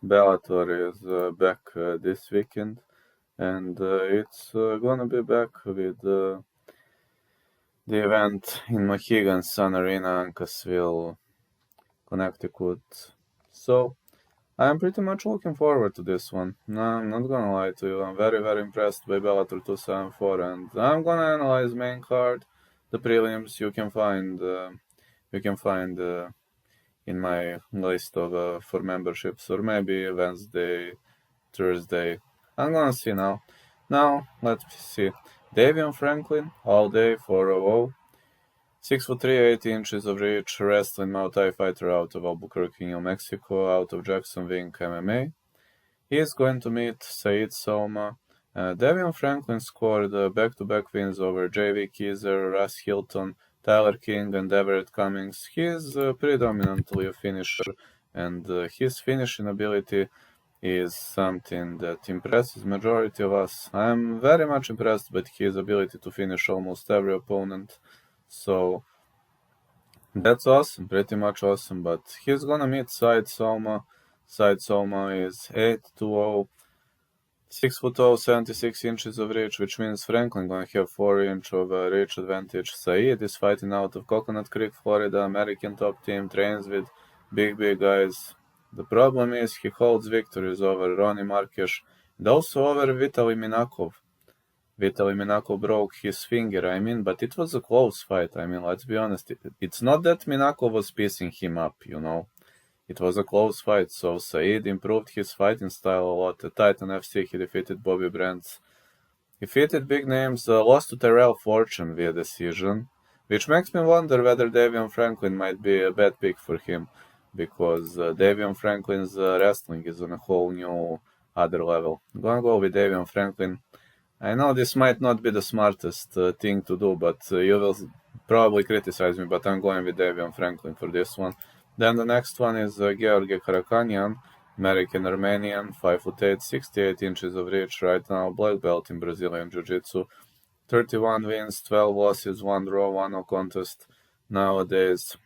Bellator is back this weekend, and it's gonna be back with the event in Mohegan Sun Arena, Uncasville, Connecticut. So I'm pretty much looking forward to this one. No, I'm not gonna lie to you. I'm very impressed by Bellator 274, and I'm gonna analyze main card, the prelims. You can find in my list of for memberships, or maybe Wednesday, Thursday. I'm gonna see now. Now, let's see. Davion Franklin, all day, 400. 6'3", 80 inches of reach, wrestling Muay Thai fighter out of Albuquerque, New Mexico, out of Jackson Wink MMA. He is going to meet Said Soma. Davion Franklin scored back-to-back wins over J.V. Keyser, Russ Hilton, Tyler King, and Everett Cummings. He is predominantly a finisher, and his finishing ability is something that impresses majority of us. I'm very much impressed by his ability to finish almost every opponent. So that's awesome, pretty much awesome. But he's gonna meet Said Soma. Said Soma is 8'2", 6'0", 76 inches of reach, which means Franklin gonna have 4-inch of reach advantage. Said is fighting out of Coconut Creek, Florida, American top team, trains with big guys. The problem is he holds victories over Ronnie Marques and also over Vitaly Minakov. Vitaly Minakov broke his finger, but it was a close fight. Let's be honest. It's not that Minakov was piecing him up, It was a close fight, so Said improved his fighting style a lot. At Titan FC, he defeated Bobby Brands. Defeated big names, lost to Terrell Fortune via decision, which makes me wonder whether Davion Franklin might be a bad pick for him, because Davion Franklin's wrestling is on a whole new other level. I'm gonna go with Davion Franklin. I know this might not be the smartest thing to do, but you will probably criticize me, but I'm going with Davion Franklin for this one. Then the next one is GEORGI Karakhanyan, American-Armenian, 5'8", 68 inches of reach, right now black belt in Brazilian Jiu-Jitsu, 31 wins, 12 losses, 1 draw, 1 no contest. Nowadays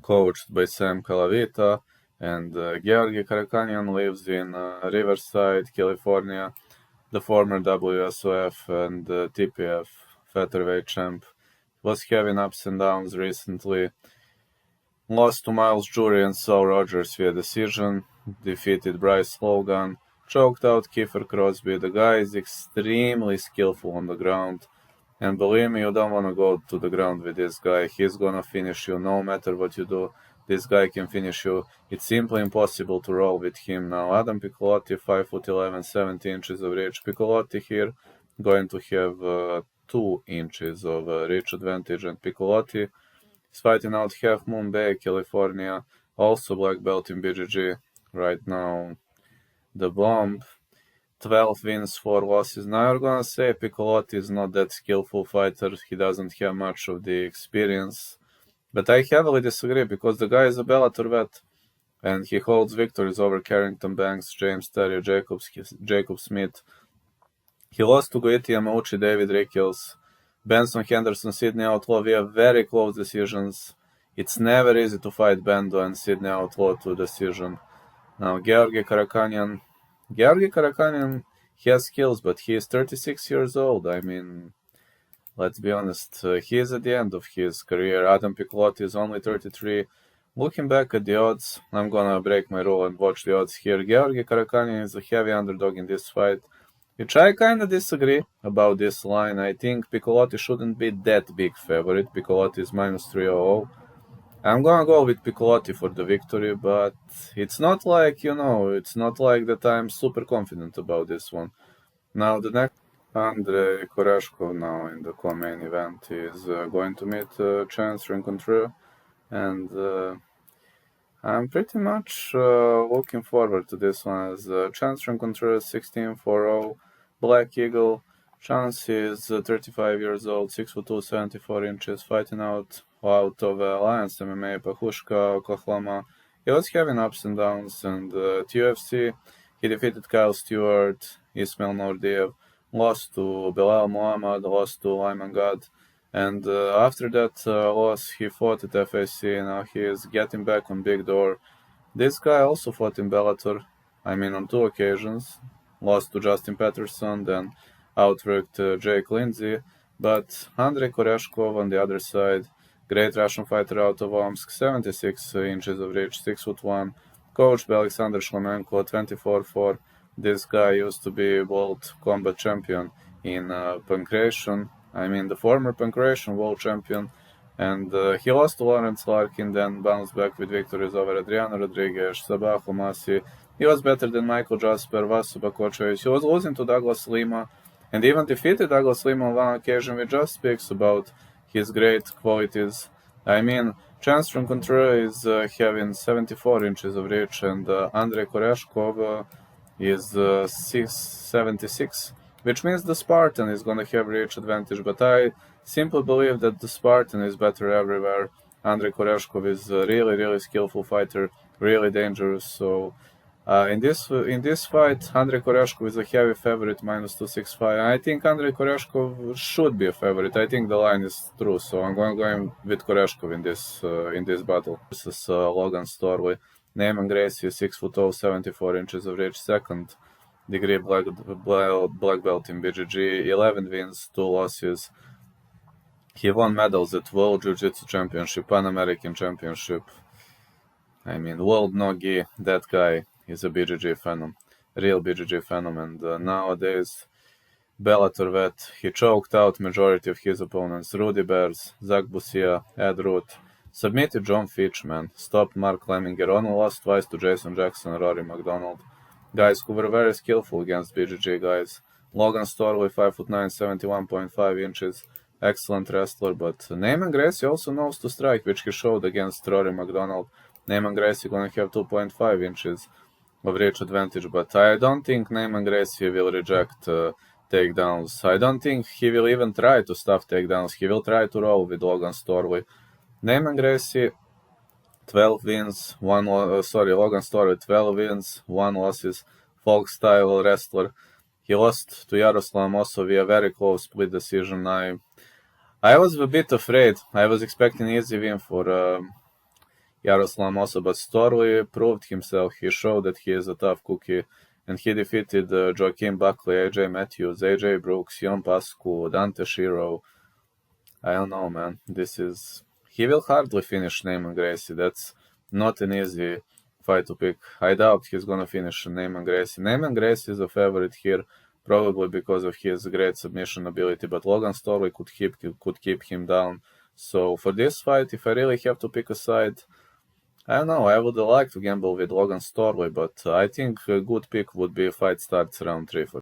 coached by Sam Calavita, and GEORGI Karakhanyan lives in Riverside, California, the former WSOF and TPF featherweight champ. Was having ups and downs recently. Lost to Miles Jury and Saul Rogers via decision. Defeated Bryce Logan. Choked out Kiefer Crosby. The guy is extremely skillful on the ground. And believe me, you don't want to go to the ground with this guy. He's gonna finish you no matter what you do. This guy can finish you. It's simply impossible to roll with him now. Adam Piccolotti, 5'11", 70 inches of reach. Piccolotti here going to have 2 inches of reach advantage, and Piccolotti is fighting out Half Moon Bay, California, also black belt in BJJ right now. The Bomb, 12 wins, 4 losses. Now you're gonna say Piccolotti is not that skillful fighter. He doesn't have much of the experience. But I heavily disagree, because the guy is a Bellator vet, and he holds victories over Carrington Banks, James Terry, Jacob Smith. He lost to Goiti Yamauchi, David Rickles, Benson Henderson, Sidney Outlaw via very close decisions. It's never easy to fight Bendo and Sidney Outlaw to decision. Now GEORGI Karakhanyan. GEORGI Karakhanyan has skills, but he is 36 years old. Let's be honest, he is at the end of his career. Adam Piccolotti is only 33. Looking back at the odds, I'm gonna break my rule and watch the odds here. GEORGI Karakhanyan is a heavy underdog in this fight, which I kinda disagree about this line. I think Piccolotti shouldn't be that big favorite. Piccolotti is minus 300. I'm gonna go with Piccolotti for the victory, but it's not like, it's not like that I'm super confident about this one. Now the next, Andrey KORESHKOV now in the co-main event is going to meet Chance RENCOUNTRE, and I'm pretty much looking forward to this one, as Chance RENCOUNTRE 16-4-0, Black Eagle. Chance is 35 years old, 6'2", 74 inches, fighting out of Alliance MMA, Pahushka, Oklahoma. He was having ups and downs, and at UFC he defeated Kyle Stewart, Ismail Nordiev, lost to Bilal Muhammad, lost to Lyman God, and after that loss he fought at FAC. Now he is getting back on Big Door. This guy also fought in Bellator. I mean, on 2 occasions. Lost to Justin Patterson, then outworked Jake Lindsay. But Andrey KORESHKOV on the other side, great Russian fighter out of Omsk, 76 inches of reach, 6'1", coached by Alexander Shlemenko, 24-4. This guy used to be world combat champion in pancration. I mean, the former pancration world champion. And he lost to Lawrence Larkin, then bounced back with victories over Adriano Rodriguez, Sabah Homasi. He was better than Michael Jasper, Vasu Bakočević. He was losing to Douglas Lima, and even defeated Douglas Lima on one occasion, which just speaks about his great qualities. I mean, Chance Rencontre is having 74 inches of reach, and Andrey KORESHKOV is 76, which means the Spartan is going to have reach advantage, but I simply believe that the Spartan is better everywhere. Andrey KORESHKOV is a really, really skillful fighter, really dangerous, so in this fight, Andrey KORESHKOV is a heavy favorite, -265. I think Andrey KORESHKOV should be a favorite. I think the line is true, so I'm going with KORESHKOV in this battle. This is Logan Storley. NEIMAN GRACIE, 6'0", 74 inches of reach, second degree black belt in BJJ, 11 wins, 2 losses. He won medals at World Jiu-Jitsu Championship, Pan American Championship. I mean, World Nogi, that guy is a BJJ phenom, real BJJ phenom, and nowadays, Bellator vet, he choked out majority of his opponents, Rudy Bears, Zach Busia, Ed Root, submitted John Fitch, man, stopped Mark Lemminger, only lost twice to Jason Jackson, Rory McDonald, guys who were very skillful against BJJ guys. Logan Storley, 5'9", 71.5 inches, excellent wrestler, but NEIMAN GRACIE also knows to strike, which he showed against Rory McDonald. NEIMAN GRACIE gonna have 2.5 inches of reach advantage, but I don't think NEIMAN GRACIE will reject takedowns. I don't think he will even try to stuff takedowns. He will try to roll with Logan Storley. NEIMAN GRACIE, 12 wins, Logan Storley, 12 wins, 1 losses, folk-style wrestler. He lost to Yaroslav Mosov via very close split decision. I was a bit afraid. I was expecting an easy win for Yaroslav Mosov, but Storley proved himself. He showed that he is a tough cookie, and he defeated Joaquin Buckley, AJ Matthews, AJ Brooks, Jon Pascu, Dante Shiro. I don't know, man. He will hardly finish NEIMAN GRACIE. That's not an easy fight to pick. I doubt he's gonna finish NEIMAN GRACIE. NEIMAN GRACIE is a favorite here, probably because of his great submission ability, but Logan Storley could keep him down. So for this fight, if I really have to pick a side, I don't know, I would like to gamble with Logan Storley, but I think a good pick would be fight starts round 3 for